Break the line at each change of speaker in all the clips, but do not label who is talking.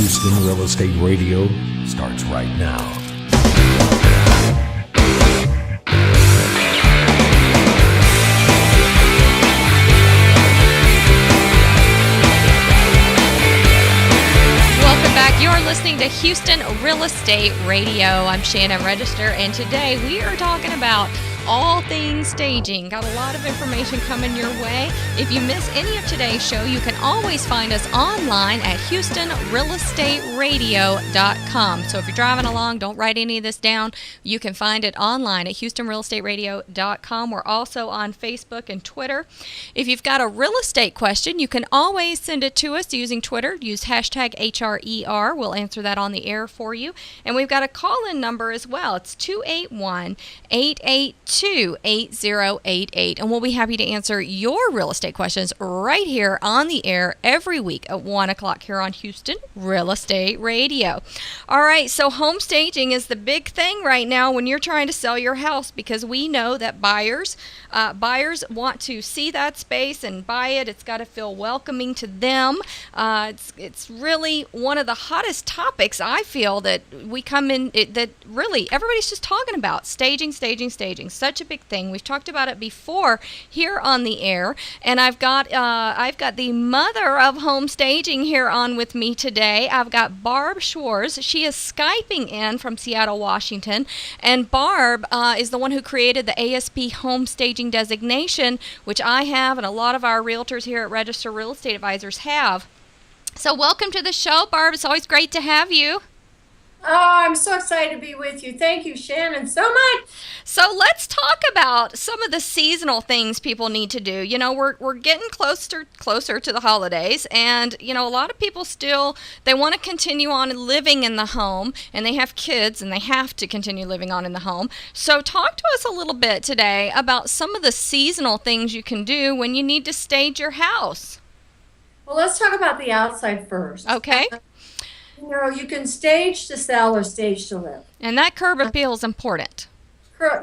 Houston Real Estate Radio starts right now.
Welcome back. You're listening to Houston Real Estate Radio. I'm Shannon Register, and today we are talking about all things staging. Got a lot of information coming your way. If you miss any of today's show, you can always find us online at HoustonRealEstateRadio.com. So if you're driving along, don't write any of this down. You can find it online at HoustonRealEstateRadio.com. We're also on Facebook and Twitter. If you've got a real estate question, you can always send it to us using Twitter. Use hashtag HRER. We'll answer that on the air for you. And we've got a call-in number as well. It's 281-882-8088, and we'll be happy to answer your real estate questions right here on the air every week at 1 o'clock here on Houston Real Estate Radio. All right, so home staging is the big thing right now when you're trying to sell your house, because we know that buyers want to see that space and buy it. It's got to feel welcoming to them. It's really one of the hottest topics, I feel, that we come in, that really everybody's just talking about. Staging. Such a big thing. We've talked about it before here on the air, and I've got the mother of home staging here on with me today. I've got Barb Schwarz. She is Skyping in from Seattle, Washington, and Barb is the one who created the ASP home staging designation, which I have and a lot of our realtors here at Register Real Estate Advisors have. So welcome to the show, Barb. It's always great to have you.
Oh, I'm so excited to be with you. Thank you, Shannon, so much.
So let's talk about some of the seasonal things people need to do. You know, we're getting closer to the holidays, and you know, a lot of people still, they want to continue on living in the home, and they have kids, and they have to continue living on in the home. So talk to us a little bit today about some of the seasonal things you can do when you need to stage your house.
Well, let's talk about the outside first.
Okay.
You know, you can stage to sell or stage to live.
And that curb appeal is important.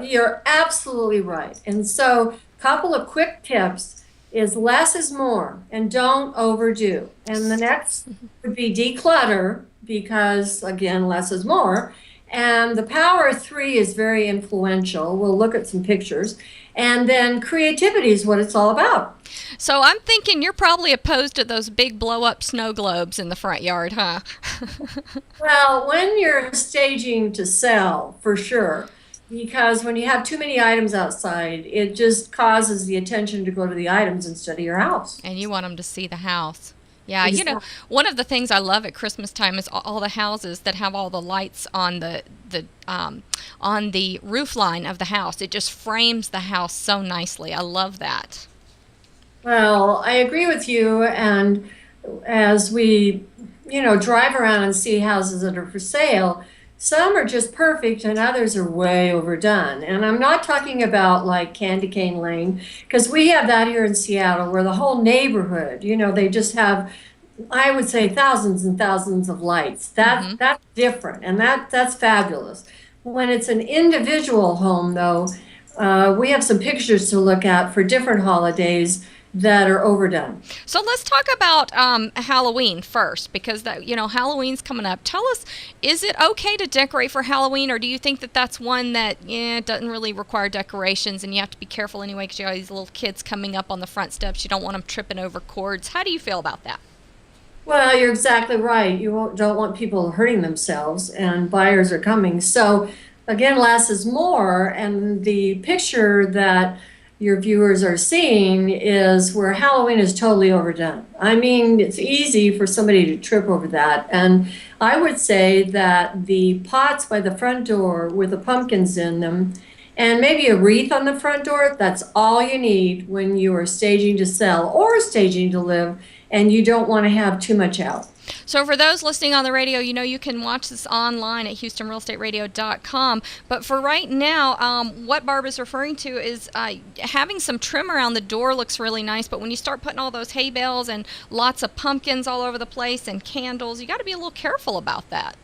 You're absolutely right. And so a couple of quick tips is less is more, and don't overdo. And the next would be declutter, because, again, less is more. And the power of 3 is very influential. We'll look at some pictures. And then creativity is what it's all about.
So I'm thinking you're probably opposed to those big blow-up snow globes in the front yard, huh?
Well, when you're staging to sell, for sure, because when you have too many items outside, it just causes the attention to go to the items instead of your house.
And you want them to see the house. Yeah, you know, one of the things I love at Christmas time is all the houses that have all the lights on the roof line of the house. It just frames the house so nicely. I love that.
Well, I agree with you, and as we, drive around and see houses that are for sale, some are just perfect and others are way overdone. And I'm not talking about like Candy Cane Lane, because we have that here in Seattle where the whole neighborhood, they just have, I would say, thousands and thousands of lights. That's different, and that's fabulous. When it's an individual home, though, we have some pictures to look at for different holidays that are overdone.
So let's talk about Halloween first, because Halloween's coming up. Tell us, is it okay to decorate for Halloween, or do you think that that's one that doesn't really require decorations, and you have to be careful anyway because you have these little kids coming up on the front steps. You don't want them tripping over cords. How do you feel about that?
Well, you're exactly right. You don't want people hurting themselves, and buyers are coming. So again, less is more, and the picture that your viewers are seeing is where Halloween is totally overdone. I mean, it's easy for somebody to trip over that. And I would say that the pots by the front door with the pumpkins in them and maybe a wreath on the front door, that's all you need when you are staging to sell or staging to live, and you don't want to have too much out.
So for those listening on the radio, you can watch this online at HoustonRealEstateRadio.com. But for right now, what Barb is referring to is having some trim around the door looks really nice. But when you start putting all those hay bales and lots of pumpkins all over the place and candles, you got to be a little careful about that.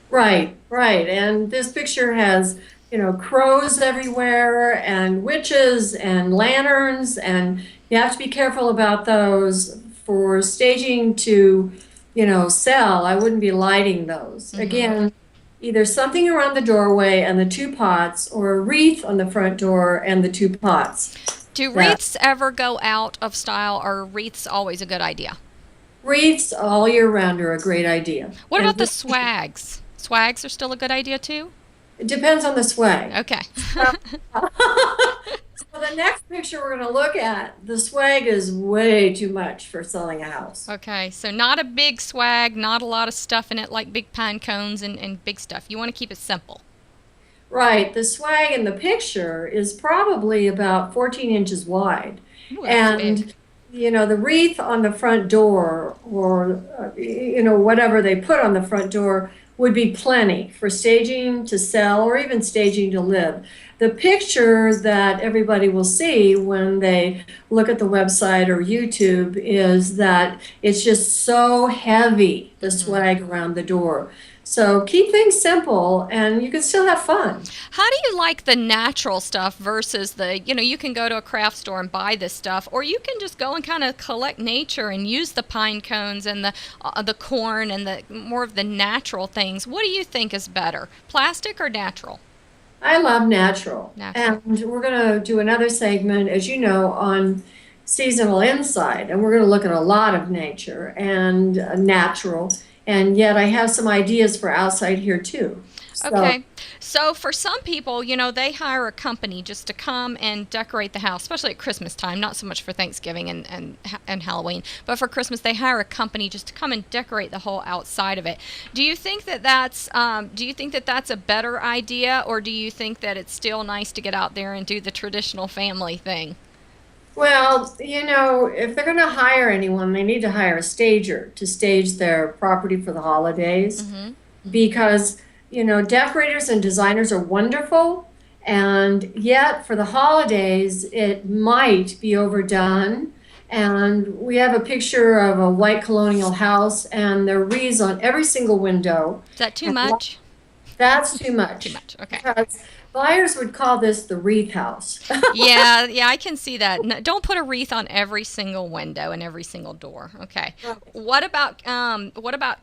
Right. And this picture has, crows everywhere and witches and lanterns, and you have to be careful about those for staging to sell, I wouldn't be lighting those. Again, either something around the doorway and the two pots, or a wreath on the front door and the two pots.
Do wreaths ever go out of style, or are wreaths always a good idea?
Wreaths all year round are a great idea.
What about the swags? Swags are still a good idea too?
It depends on the swag.
Okay.
So the next picture we're going to look at, the swag is way too much for selling a house.
Okay, so not a big swag, not a lot of stuff in it like big pine cones and big stuff. You want to keep it simple.
Right. The swag in the picture is probably about 14 inches wide.
Ooh, that's
And,
big.
the wreath on the front door, or, whatever they put on the front door, would be plenty for staging to sell, or even staging to live. The picture that everybody will see when they look at the website or YouTube is that it's just so heavy, the swag around the door. So keep things simple, and you can still have fun.
How do you like the natural stuff versus you can go to a craft store and buy this stuff, or you can just go and kind of collect nature and use the pine cones and the corn and the more of the natural things. What do you think is better, plastic or natural?
I love natural.
Natural.
And we're going to do another segment, as you know, on seasonal inside, and we're going to look at a lot of nature and natural. And yet I have some ideas for outside here too.
Okay. So for some people, they hire a company just to come and decorate the house, especially at Christmas time, not so much for Thanksgiving and Halloween, but for Christmas they hire a company just to come and decorate the whole outside of it. Do you think that that's a better idea, or do you think that it's still nice to get out there and do the traditional family thing?
Well, if they're going to hire anyone, they need to hire a stager to stage their property for the holidays, because, decorators and designers are wonderful, and yet for the holidays, it might be overdone. And we have a picture of a white colonial house, and there are wreaths on every single window.
Is that too much?
That's too much.
Too much, okay.
Because buyers would call this the wreath house.
Yeah, I can see that. No, don't put a wreath on every single window and every single door. Okay. What about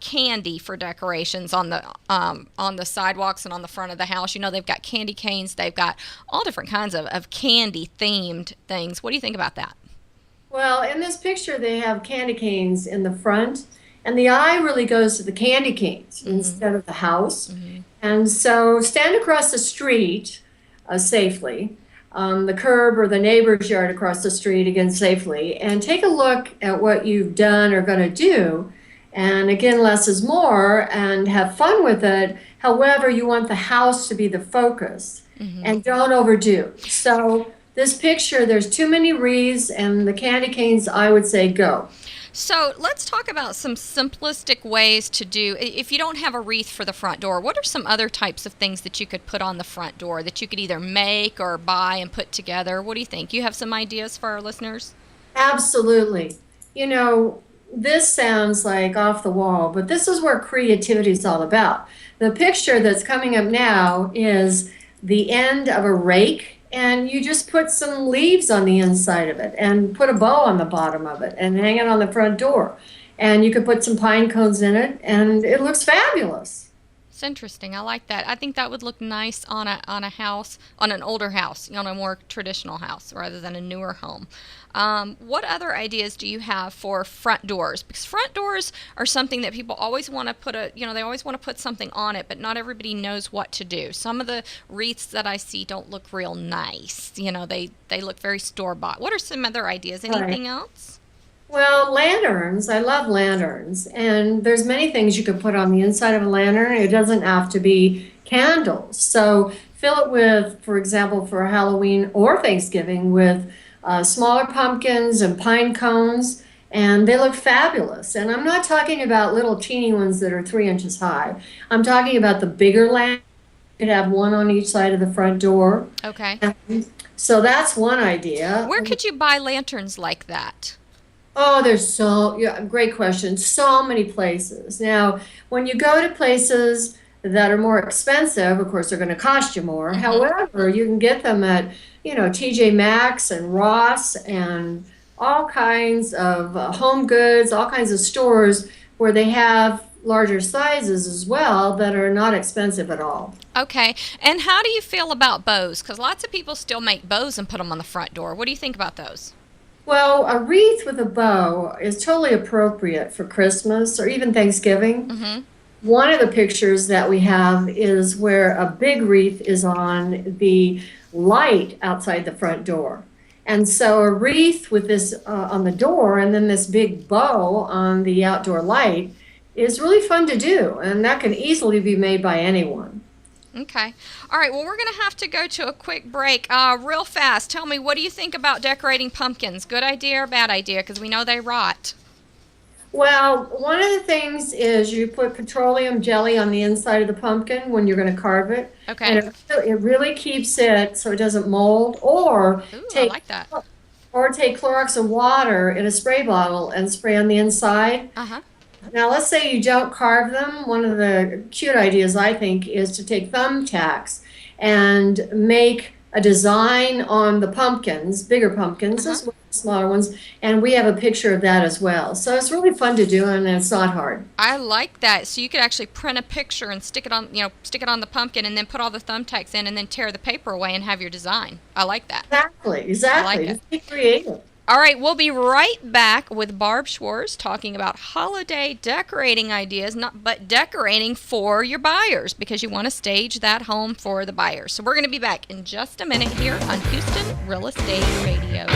candy for decorations on the sidewalks and on the front of the house? They've got candy canes. They've got all different kinds of candy themed things. What do you think about that?
Well, in this picture, they have candy canes in the front, and the eye really goes to the candy canes instead of the house. And so stand across the street safely, the curb or the neighbor's yard across the street, again safely, and take a look at what you've done or going to do. And again, less is more, and have fun with it. However, you want the house to be the focus, and don't overdo. So this picture, there's too many wreaths, and the candy canes, I would say go.
So let's talk about some simplistic ways to do. If you don't have a wreath for the front door, what are some other types of things that you could put on the front door that you could either make or buy and put together? What do you think? You have some ideas for our listeners?
Absolutely. This sounds like off the wall, but this is where creativity is all about. The picture that's coming up now is the end of a rake, and you just put some leaves on the inside of it and put a bow on the bottom of it and hang it on the front door. And you could put some pine cones in it, and it looks fabulous.
It's interesting. I like that. I think that would look nice on a house, on an older house, a more traditional house rather than a newer home. What other ideas do you have for front doors? Because front doors are something that people always want to put they always want to put something on it, but not everybody knows what to do. Some of the wreaths that I see don't look real nice. They look very store-bought. What are some other ideas? Anything else?
Well, lanterns. I love lanterns. And there's many things you could put on the inside of a lantern. It doesn't have to be candles. So fill it with, for example, for Halloween or Thanksgiving, with smaller pumpkins and pine cones, and they look fabulous. And I'm not talking about little teeny ones that are 3 inches high. I'm talking about the bigger lantern. You could have one on each side of the front door.
Okay.
So that's one idea.
Where could you buy lanterns like that?
Oh, great question. So many places. Now, when you go to places that are more expensive, of course, they're going to cost you more. However, you can get them at, TJ Maxx and Ross and all kinds of home goods, all kinds of stores where they have larger sizes as well that are not expensive at all.
Okay. And how do you feel about bows? Because lots of people still make bows and put them on the front door. What do you think about those?
Well, a wreath with a bow is totally appropriate for Christmas or even Thanksgiving.
Mm-hmm.
One of the pictures that we have is where a big wreath is on the light outside the front door. And so a wreath with this on the door and then this big bow on the outdoor light is really fun to do. And that can easily be made by anyone.
Okay. All right. Well, we're going to have to go to a quick break. Real fast, tell me, what do you think about decorating pumpkins? Good idea or bad idea? Because we know they rot.
Well, one of the things is you put petroleum jelly on the inside of the pumpkin when you're going to carve it.
Okay.
And it really keeps it so it doesn't mold. Or
Ooh, I
take
like that.
or take Clorox of water in a spray bottle and spray on the inside.
Uh-huh.
Now, let's say you don't carve them. One of the cute ideas, I think, is to take thumbtacks and make a design on the pumpkins, bigger pumpkins, as well as smaller ones, and we have a picture of that as well. So it's really fun to do, and it's not hard.
I like that. So you could actually print a picture and stick it on the pumpkin, and then put all the thumbtacks in, and then tear the paper away and have your design. I like that.
Exactly.
I like it.
Just be creative.
All right, we'll be right back with Barb Schwarz talking about holiday decorating ideas, but decorating for your buyers, because you want to stage that home for the buyers. So we're going to be back in just a minute here on Houston Real Estate Radio.